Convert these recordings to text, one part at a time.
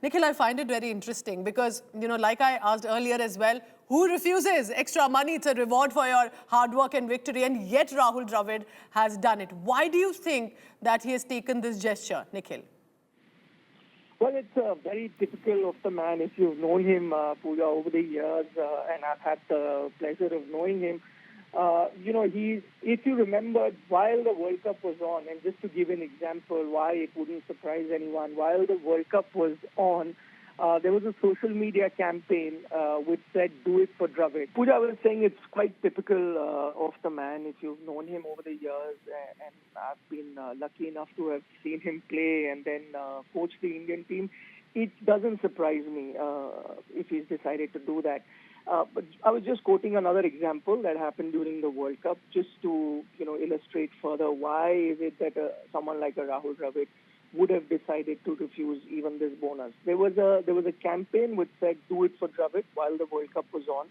Nikhil, I find it very interesting because, like I asked earlier as well, who refuses extra money? It's a reward for your hard work and victory, and yet Rahul Dravid has done it. Why do you think that he has taken this gesture, Nikhil? Well, it's very typical of the man. If you've known him, Pooja, over the years, and I've had the pleasure of knowing him, if you remember, while the World Cup was on, and just to give an example why it wouldn't surprise anyone, while the World Cup was on, there was a social media campaign which said, "Do it for Dravid." Pooja was saying it's quite typical of the man. If you've known him over the years, and I've been lucky enough to have seen him play and then coach the Indian team, it doesn't surprise me if he's decided to do that. But I was just quoting another example that happened during the World Cup, just to illustrate further why is it that someone like a Rahul Dravid would have decided to refuse even this bonus. There was a campaign which said "Do it for Dravid" while the World Cup was on,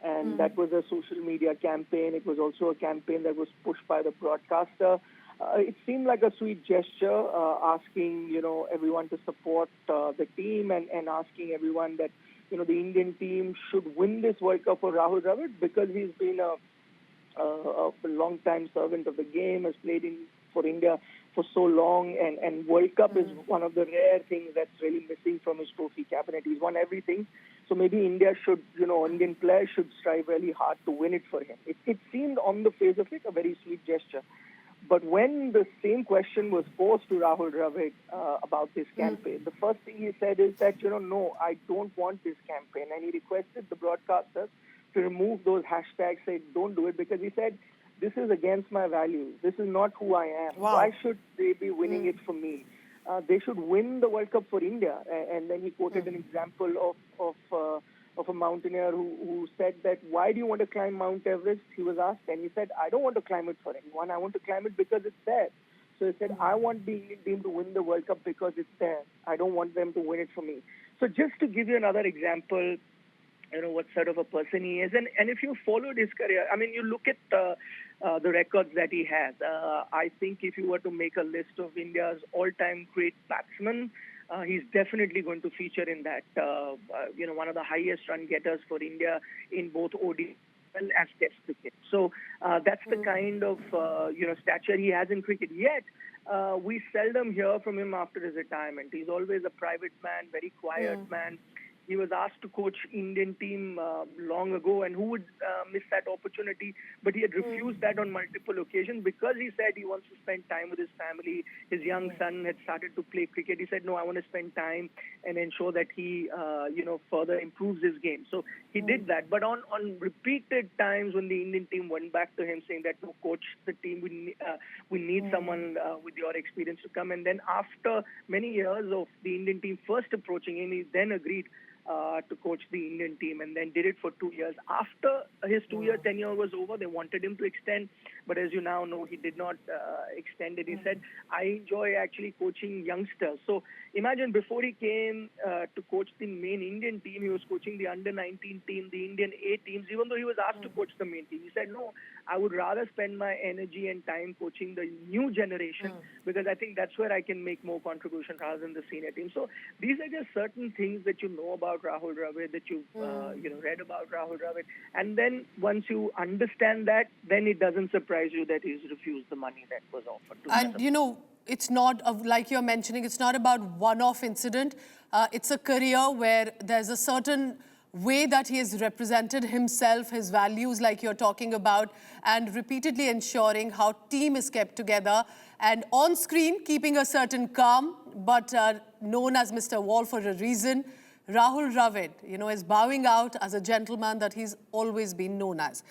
and that was a social media campaign. It was also a campaign that was pushed by the broadcaster. It seemed like a sweet gesture, asking everyone to support the team and asking everyone that the Indian team should win this World Cup for Rahul Dravid because he's been a long-time servant of the game, has played for India for so long, and World Cup is one of the rare things that's really missing from his trophy cabinet. He's won everything, so maybe India should, Indian players should strive really hard to win it for him. It seemed on the face of it a very sweet gesture. But when the same question was posed to Rahul Dravid about this campaign, the first thing he said is that, no, I don't want this campaign. And he requested the broadcasters to remove those hashtags, say, don't do it, because he said, this is against my values. This is not who I am. Wow. Why should they be winning it for me? They should win the World Cup for India. And then he quoted an example of a mountaineer who said that, why do you want to climb Mount Everest? He was asked, and he said, I don't want to climb it for anyone. I want to climb it because it's there. So he said, I want the Indian team to win the World Cup because it's there. I don't want them to win it for me. So just to give you another example, what sort of a person he is. And if you followed his career, I mean, you look at the records that he has. I think if you were to make a list of India's all-time great batsmen, he's definitely going to feature in that. One of the highest run getters for India in both ODI as Test cricket. So that's the kind of stature he has in cricket. Yet we seldom hear from him after his retirement. He's always a private man, very quiet man. He was asked to coach Indian team long ago, and who would miss that opportunity? But he had refused that on multiple occasions because he said he wants to spend time with his family. His young son had started to play cricket. He said, no, I want to spend time and ensure that he, further improves his game. So he did that. But on repeated times when the Indian team went back to him saying that, no, coach the team, we need someone with your experience to come. And then after many years of the Indian team first approaching him, he then agreed to coach the Indian team, and then did it for 2 years. After his 2-year tenure was over, they wanted him to extend, but as you now know, he did not extend it. He said, I enjoy actually coaching youngsters. So imagine before he came to coach the main Indian team, he was coaching the under-19 team, the Indian A teams, even though he was asked to coach the main team. He said, no, I would rather spend my energy and time coaching the new generation because I think that's where I can make more contribution rather than the senior team. So these are just certain things that you know about Rahul Dravid, that you've read about Rahul Dravid, and then once you understand that, then it doesn't surprise you that he's refused the money that was offered to him. And it's not, like you're mentioning, it's not about one-off incident. It's a career where there's a certain way that he has represented himself, his values like you're talking about, and repeatedly ensuring how team is kept together, and on screen keeping a certain calm, but known as Mr. Wall for a reason. Rahul Dravid, is bowing out as a gentleman that he's always been known as.